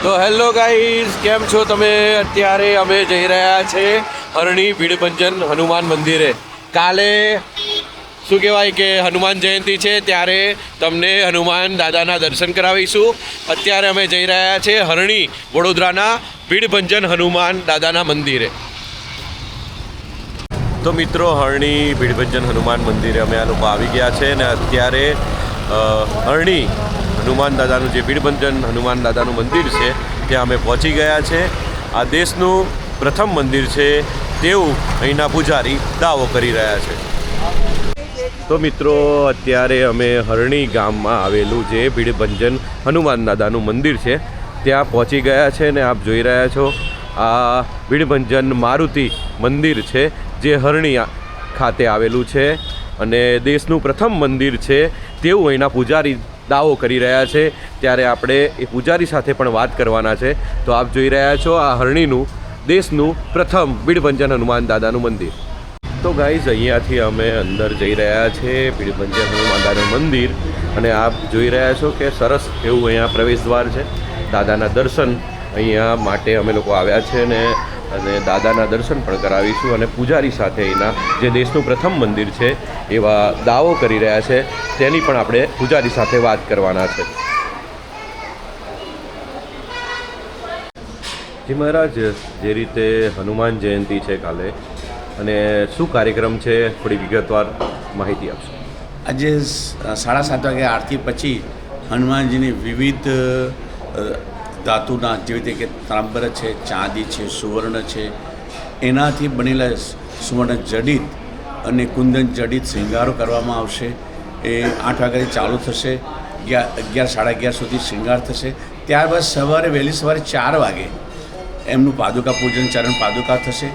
તો hello guys, કેમ છો તમે? અત્યારે અમે જઈ રહ્યા છે હરણી ભીડભંજન હનુમાન મંદિરે. કાલે શું કહેવાય કે હનુમાન જયંતિ છે, ત્યારે તમને હનુમાન દાદાના દર્શન કરાવીશું. અત્યારે અમે જઈ રહ્યા છે હરણી વડોદરાના ભીડભંજન હનુમાન દાદાના મંદિરે. તો મિત્રો, હરણી ભીડભંજન હનુમાન મંદિરે અમે આ લોકો આવી ગયા છે ને અત્યારે હરણી હનુમાન દાદાનું જે ભીડભંજન હનુમાન દાદાનું મંદિર છે ત્યાં અમે પહોંચી ગયા છે. આ દેશનું પ્રથમ મંદિર છે તેવું અહીંના પૂજારી દાવો કરી રહ્યા છે. તો મિત્રો, અત્યારે અમે હરણી ગામમાં આવેલું જે ભીડભંજન હનુમાન દાદાનું મંદિર છે ત્યાં પહોંચી ગયા છે ને આપ જોઈ રહ્યા છો આ ભીડભંજન મારુતિ મંદિર છે જે હરણી ખાતે આવેલું છે અને દેશનું પ્રથમ મંદિર છે તેવું અહીંના પૂજારી દાવો કરી રહ્યા છે. ત્યારે આપણે એ પૂજારી સાથે પણ વાત કરવાના છે. તો આપ જોઈ રહ્યા છો આ હરણીનું દેશનું પ્રથમ ભીડભંજન હનુમાન દાદાનું મંદિર. તો ગાઈઝ, અહીંયાથી અમે અંદર જઈ રહ્યા છે ભીડભંજન હનુમાન દાદાનું મંદિર અને આપ જોઈ રહ્યા છો કે સરસ એવું અહીંયા પ્રવેશ દ્વાર છે. દાદાના દર્શન અહીંયા માટે અમે લોકો આવ્યા છે અને દાદાના દર્શન પણ કરાવીશું અને પૂજારી સાથે અહીંના જે દેશનું પ્રથમ મંદિર છે એવા દાવો કરી રહ્યા છે તેની પણ આપણે પૂજારી સાથે વાત કરવાના છે. જી મહારાજ, જે રીતે હનુમાન જયંતિ છે કાલે અને શું કાર્યક્રમ છે, થોડી વિગતવાર માહિતી આપશો. આજે 7:30 વાગે આરતી પછી હનુમાનજીની વિવિધ ધાતુના જેવી રીતે કે તાંબર છે, ચાંદી છે, સુવર્ણ છે, એનાથી બનેલા સુવર્ણ જડિત અને કુંદન જડિત શૃંગારો કરવામાં આવશે. એ 8 વાગ્યાથી ચાલુ થશે. 11 સાડા 11 સુધી શૃંગાર થશે. ત્યારબાદ વહેલી સવારે 4 વાગે એમનું પાદુકા પૂજન, ચરણ પાદુકા થશે.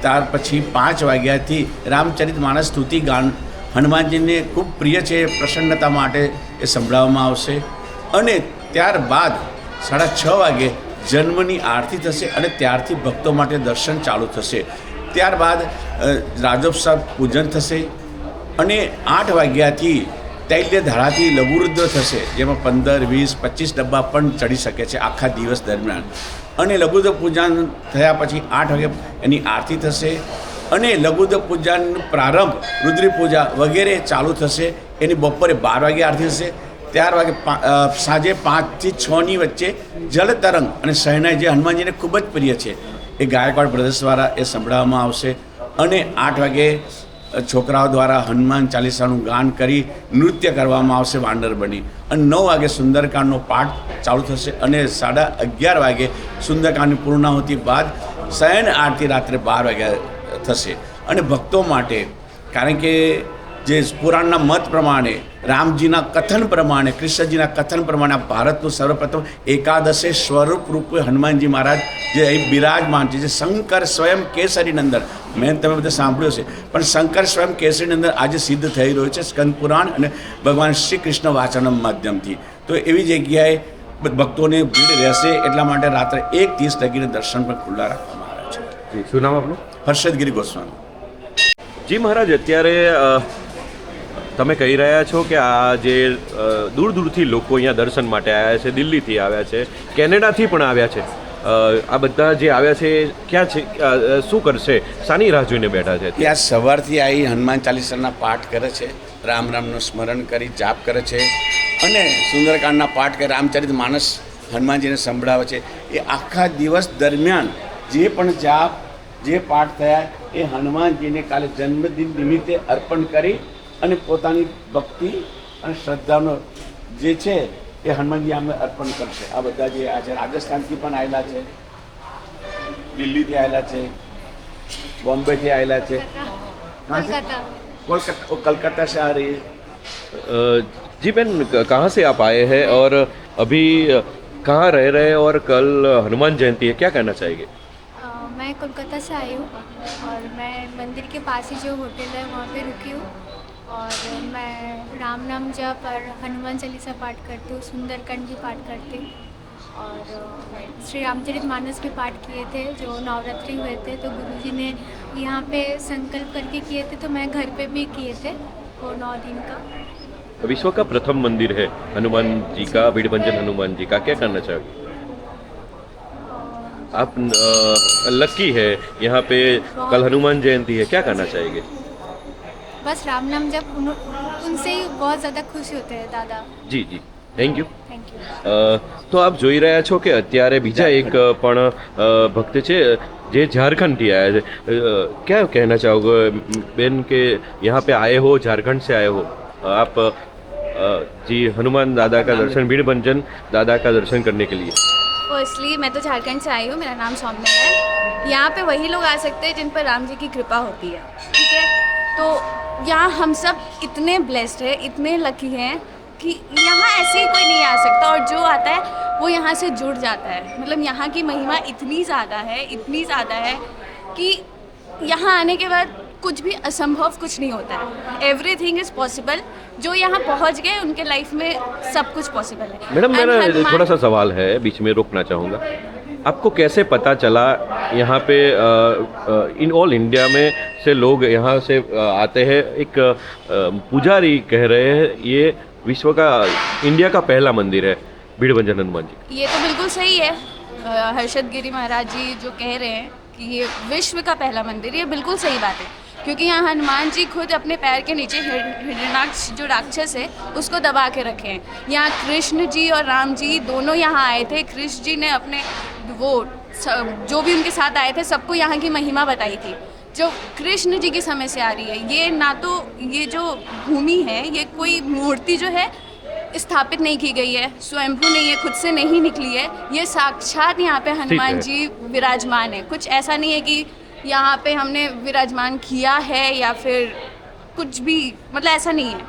ત્યાર પછી 5 વાગ્યાથી રામચરિત માનસ સ્તુતિ ગાન હનુમાનજીને ખૂબ પ્રિય છે, પ્રસન્નતા માટે એ સંભળાવવામાં આવશે. અને ત્યારબાદ 6:30 વાગે જન્મની આરતી થશે અને ત્યારથી ભક્તો માટે દર્શન ચાલુ થશે. ત્યારબાદ રાજોત્સવ પૂજન થશે અને 8 વાગ્યાથી તૈલ્ય ધારાથી લઘુરુદ્ર થશે, જેમાં 15, 20, 25 ડબ્બા પણ ચડી શકે છે આખા દિવસ દરમિયાન. અને લઘુરુદ્ર પૂજન થયા પછી 8 વાગે એની આરતી થશે અને લઘુરુદ્ર પૂજનનો પ્રારંભ રુદ્રી પૂજા વગેરે ચાલુ થશે. એની બપોરે 12 વાગે આરતી થશે. સાંજે 5 થી 6ની વચ્ચે જલ તરંગ અને શહેનાઈ જે હનુમાનજીને ખૂબ જ પ્રિય છે એ ગાયકવાડ બ્રદર્સ દ્વારા એ સંભળાવવામાં આવશે. અને 8 વાગે છોકરાઓ દ્વારા હનુમાન ચાલીસાનું ગાન કરી નૃત્ય કરવામાં આવશે વાંડર બની. અને 9 વાગે સુંદરકાંડનો પાઠ ચાલુ થશે અને 11:30 વાગે સુંદરકાંડની પૂર્ણાહુતિ બાદ શયન આરતી રાત્રે 12 વાગ્યા થશે. અને ભક્તો માટે, કારણ કે જે પુરાણના મત પ્રમાણે, રામજીના કથન પ્રમાણે, કૃષ્ણજીના કથન પ્રમાણે આ ભારતનું સર્વપ્રથમ એકાદશે સ્વરૂપ રૂપે હનુમાનજી મહારાજ જે અહીં બિરાજમાન છે, જે શંકર સ્વયં કેસરી નંદન, તમે બધા સાંભળ્યું છે, પણ શંકર સ્વયં કેસરી નંદન આજે સિદ્ધ થઈ રહ્યું છે સ્કંદ પુરાણ અને ભગવાન શ્રી કૃષ્ણ વાચનમ માધ્યમથી. તો એવી જગ્યાએ ભક્તોની ભીડ રહેશે, એટલા માટે રાત્રે 1:30 લગીને દર્શન પણ ખુલ્લા રાખવામાં આવે છે. શું નામ આપનું? હર્ષદગીરી ગોસ્વામી. જી મહારાજ, અત્યારે તમે કહી રહ્યા છો કે આ જે દૂર દૂરથી લોકો અહીંયા દર્શન માટે આવ્યા છે, દિલ્હીથી આવ્યા છે, કેનેડાથી પણ આવ્યા છે, આ બધા જે આવ્યા છે ક્યાં છે, શું કરશે, શાની રાહ જોઈને બેઠા છે? ત્યાં સવારથી આવી હનુમાન ચાલીસાના પાઠ કરે છે, રામ રામનું સ્મરણ કરી જાપ કરે છે અને સુંદરકાંડના પાઠ કરી રામચરિત માનસ હનુમાનજીને સંભળાવે છે. એ આખા દિવસ દરમિયાન જે પણ જાપ, જે પાઠ થયા એ હનુમાનજીને કાલે જન્મદિન નિમિત્તે અર્પણ કરી અને પોતાની ભક્તિ અને શ્રદ્ધાનો જે છે એ હનુમાનજી આમને અર્પણ કરશે. આ બધા જે આજે રાજસ્થાનથી પણ આવેલા છે, દિલ્હીથી આવેલા છે, બોમ્બેથી આવેલા છે, कोलकाता से आ रही है. जी बहन, कहाँ से आप आए हैं और अभी कहाँ रह रहे हैं और कल हनुमान जयंती है, क्या कहना चाहेंगे? मैं कोलकाता से आई हूँ और मैं मंदिर के पास ही जो होटल है वहाँ पे रुकी हूँ और मैं राम नाम जप और हनुमान चालीसा पाठ करती हूँ, सुंदरकांड भी पाठ करती हूँ और श्री रामचरित मानस के पाठ किए थे जो नवरात्रि हुए थे. तो गुरुजी ने यहाँ पे संकल्प करके किए थे, तो मैं घर पे भी किए थे वो 9 दिन का. विश्व का प्रथम मंदिर है हनुमान जी का, भीड़भंजन हनुमान जी का, क्या करना चाहोगे? आप लकी है, यहाँ पे कल हनुमान जयंती है, क्या कहना चाहेंगे? बस राम नाम जब उनसे ही बहुत ज़्यादा खुश होते हैं दादा. જી જી, થેન્ક યુ. Thank you. તો આપ જોઈ રહ્યા છો કે અત્યારે બીજા એક પણ ભક્ત છે જે झारखंड થી आया है. क्या कहना चाहोगे बेन के यहाँ पे आए हो, झारखंड से आए हो आप जी हनुमान दादा का दर्शन, भीड़भंजन दादा का दर्शन करने के लिए? फर्स्टली मैं तो झारखंड से आई हूँ, मेरा नाम सौम्या है. यहाँ पे वही लोग आ सकते हैं जिन पर राम जी की कृपा होती है, ठीक है. तो यहाँ हम सब इतने ब्लेस्ड हैं, इतने लकी हैं कि यहाँ ऐसे ही कोई नहीं आ सकता, और जो आता है वो यहाँ से जुड़ जाता है. मतलब यहाँ की महिमा इतनी ज़्यादा है कि यहाँ आने के बाद कुछ भी असंभव कुछ नहीं होता है. Everything is possible. जो यहाँ पहुँच गए उनके लाइफ में सब कुछ पॉसिबल है. मैडम And मेरा हनुमान- थोड़ा सा सवाल है, बीच में रोकना चाहूँगा. आपको कैसे पता चला यहाँ पे इन ऑल इंडिया में से लोग यहाँ से आते हैं? एक पुजारी कह रहे हैं ये विश्व का, इंडिया का पहला मंदिर है भीड़भंजन हनुमान जी. ये तो बिल्कुल सही है. हर्षद गिरी महाराज जी जो कह रहे हैं कि ये विश्व का पहला मंदिर, ये बिल्कुल सही बात है. क्योंकि यहाँ हनुमान जी खुद अपने पैर के नीचे हिरण्याक्ष जो राक्षस है उसको दबा के रखे हैं. यहाँ कृष्ण जी और राम जी दोनों यहाँ आए थे. कृष्ण जी ने अपने वो जो भी उनके साथ आए थे सबको यहाँ की महिमा बताई थी, जो कृष्ण जी की समय से आ रही है. ये ना तो ये जो भूमि है ये कोई मूर्ति जो है स्थापित नहीं की गई है, स्वयंभू नहीं है, खुद से नहीं निकली है. ये साक्षात यहाँ पे हनुमान जी विराजमान है. कुछ ऐसा नहीं है कि यहाँ पे हमने विराजमान किया है या फिर कुछ भी, मतलब ऐसा नहीं है.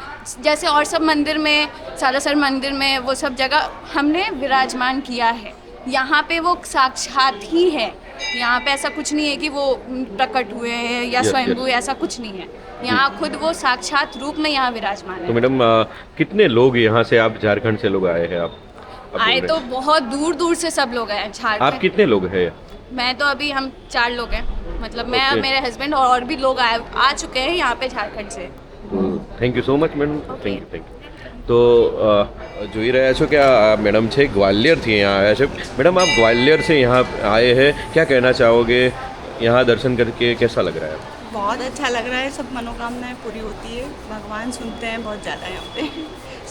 जैसे और सब मंदिर में, सालासर मंदिर में, वो सब जगह हमने विराजमान किया है. यहाँ पे वो साक्षात ही है. यहाँ पे ऐसा कुछ नहीं है कि वो प्रकट हुए हैं या Yes, स्वयंभू, yes. ऐसा कुछ नहीं है. यहाँ खुद वो साक्षात रूप में यहाँ विराजमान तो है. मैडम कितने लोग यहाँ से, आप झारखंड से लोग आए हैं? आप बोल आए रहे तो हैं. बहुत दूर दूर से सब लोग आए हैं आप झारखंड. कितने लोग हैं? मैं तो अभी हम 4 लोग हैं. मतलब मैं और Okay. मेरे हस्बैंड और भी लोग आ चुके हैं यहाँ पे झारखंड से. Thank you so much madam. Thank you. તો જોઈ રહ્યા છો કે આ મેડમ છે ગ્વાલિયરથી यहाँ आया છે. मैडम आप ग्वालियर से यहाँ आए हैं, क्या कहना चाहोगे? यहाँ दर्शन करके कैसा लग रहा है? बहुत अच्छा लग रहा है. सब मनोकामनाएं पूरी होती है, भगवान सुनते हैं बहुत ज़्यादा यहाँ पे.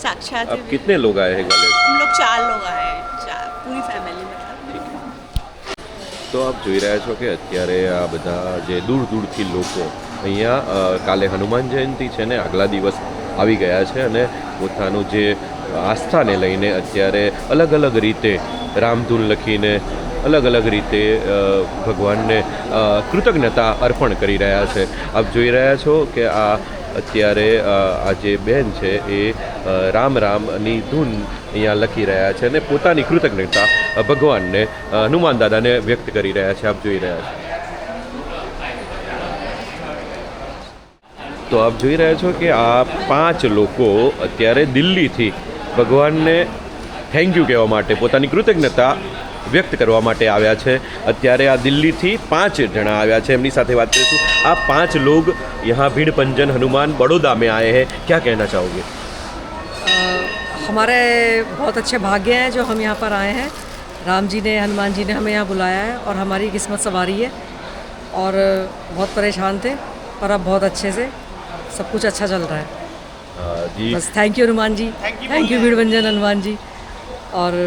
साक्षात आप कितने लोग आए हैं ग्वालियर? हम लोग 4 लोग आए हैं, 4 पूरी फैमिली मतलब. તો આપ જોઈ રહ્યા છો કે અત્યારે આ બધા જે દૂર દૂરથી લોકો અહીંયા કાલે હનુમાન જયંતિ છે ને આગલા દિવસ આવી ગયા છે અને પોતાનું જે આસ્થાને લઈને અત્યારે અલગ અલગ રીતે રામધૂન લખીને અલગ અલગ રીતે ભગવાનને કૃતજ્ઞતા અર્પણ કરી રહ્યા છે. આપ જોઈ રહ્યા છો કે આ અત્યારે આ જે બેન છે એ રામ રામની ધૂન અહીંયા લખી રહ્યા છે અને પોતાની કૃતજ્ઞતા ભગવાનને હનુમાન દાદાને વ્યક્ત કરી રહ્યા છે. આપ જોઈ રહ્યા છો. તો આપ જોઈ રહ્યા છો કે આ 5 લોકો અત્યારે દિલ્હીથી ભગવાનને થેન્ક યુ કહેવા માટે, પોતાની કૃતજ્ઞતા વ્યક્ત કરવા માટે આવ્યા છે. અત્યારે આ દિલ્હીથી 5 જણા આવ્યા છે, એમની સાથે વાત કરીશું. આ 5 लोग यहाँ भीड़भंजन हनुमान बड़ौदा में आए हैं, क्या कहना चाहोगे? हमारे बहुत अच्छे भाग्य हैं जो हम यहाँ पर आए हैं. राम जी ने, हनुमान जी ने हमें यहाँ बुलाया है और हमारी किस्मत सवारी है. और बहुत परेशान थे पर अब बहुत अच्छे से सब कुछ अच्छा चल रहा है. जी बस thank you Hanuman ji, thank you Bhidbhanjan Hanuman ji, और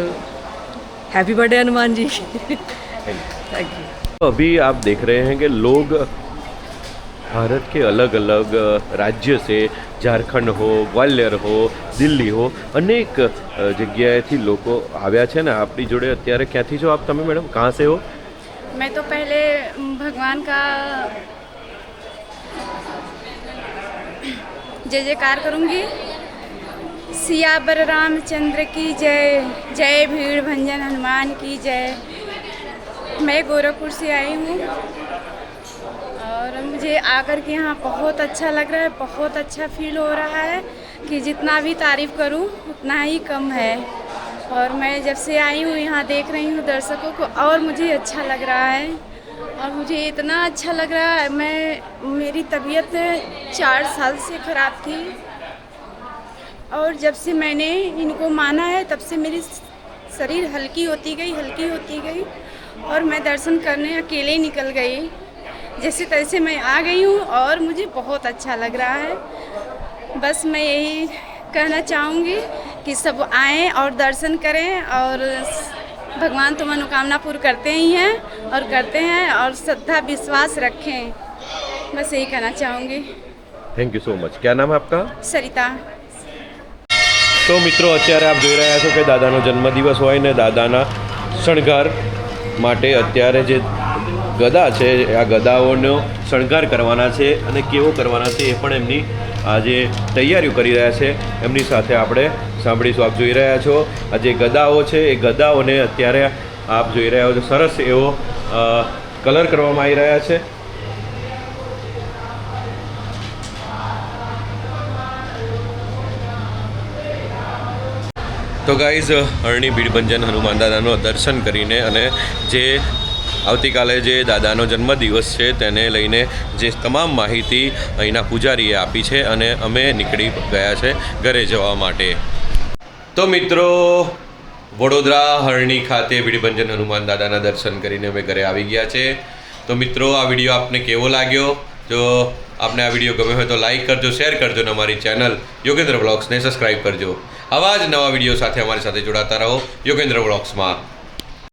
happy birthday Hanuman ji. Thank you. अभी आप देख रहे हैं कि लोग भारत के अलग अलग राज्य से, झारखंड हो, ग्वालियर हो, दिल्ही हो, अनेक जग्याएથી લોકો આવ્યા છે ને આપણી જોડે. અત્યારે ક્યાંથી છો આપ? તમે મેડમ कहाँ से हो? मैं तो पहले भगवान का जय जयकार करूँगी. सियावर रामचंद्र की जय, जय भीड़ भंजन हनुमान की जय. मैं गोरखपुर से आई हूँ और मुझे आकर के यहाँ बहुत अच्छा लग रहा है. बहुत अच्छा फील हो रहा है कि जितना भी तारीफ़ करूँ उतना ही कम है. और मैं जब से आई हूँ यहाँ देख रही हूँ दर्शकों को, और मुझे अच्छा लग रहा है. और मुझे इतना अच्छा लग रहा है, मेरी तबीयत 4 साल से ख़राब थी और जब से मैंने इनको माना है तब से मेरी शरीर हल्की होती गई और मैं दर्शन करने अकेले निकल गई। जैसे तैसे मैं आ गई हूँ और मुझे बहुत अच्छा लग रहा है। बस मैं यही कहना चाहूँगी कि सब आएँ और दर्शन करें, और भगवान तो मनोकामना पूर्ण करते ही हैं और श्रद्धा विश्वास रखें, बस यही कहना चाहूँगी। Thank you so much. ક્યાં નામ આપકા? सरिता। તો મિત્રો, અત્યારે આપ જોઈ રહ્યા છો કે દાદાનો જન્મદિવસ હોય ને દાદાના શણગાર માટે અત્યારે જે ગદા છે આ ગદાઓનો શણગાર કરવાના છે અને કેવો કરવાના છે એ પણ એમની આજે તૈયારીઓ કરી રહ્યા છે. એમની સાથે આપણે સાંભળીશું. આપ જોઈ રહ્યા છો આ જે ગદાઓ છે એ ગદાઓને અત્યારે આપ જોઈ રહ્યા છો સરસ એવો કલર કરવામાં આવી રહ્યા છે. તો ગાઈઝ, અરણી ભીડભંજન હનુમાન દાદાનો દર્શન કરીને અને જે આવતીકાલે જે દાદાનો જન્મદિવસ છે તેને લઈને જે તમામ માહિતી અહીંના પૂજારીએ આપી છે અને અમે નીકળી ગયા છે ઘરે જવા માટે. તો મિત્રો, વડોદરા હરણી ખાતે ભીડભંજન હનુમાન દાદાના દર્શન કરીને અમે ઘરે આવી ગયા છે. તો મિત્રો, આ વિડીયો આપને કેવો લાગ્યો? જો આપને આ વિડીયો ગમ્યો હોય તો લાઈક કરજો, શેર કરજો અને અમારી ચેનલ યોગેન્દ્ર વ્લોગ્સને સબસ્ક્રાઈબ કરજો. આવા જ નવા વિડીયો સાથે અમારી સાથે જોડાતા રહો યોગેન્દ્ર વ્લોગ્સમાં.